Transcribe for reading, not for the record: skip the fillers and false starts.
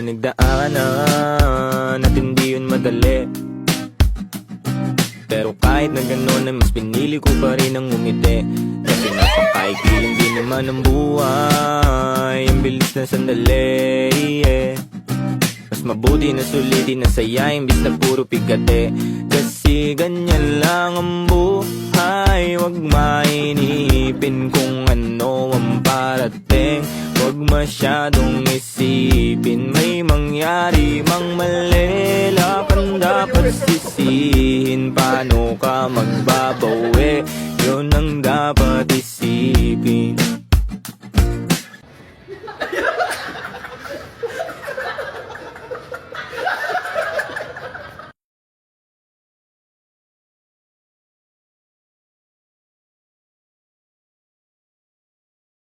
pinagdaanan at hindi yun madali. Pero kahit na gano'n ay mas pinili ko pa rin ang umiti. Kasi napakaikiling din naman ang buhay, ang bilis na sandali, Mas mabuti na sulitin na saya imbis na puro pigate. Kasi ganyan lang ang buhay, wag mainipin kung ano ang parating. Wag masyadong isipin, may mangyari mang mali, laban dapat sisihin. Paano ka magbabawi, yun ang dapat isipin.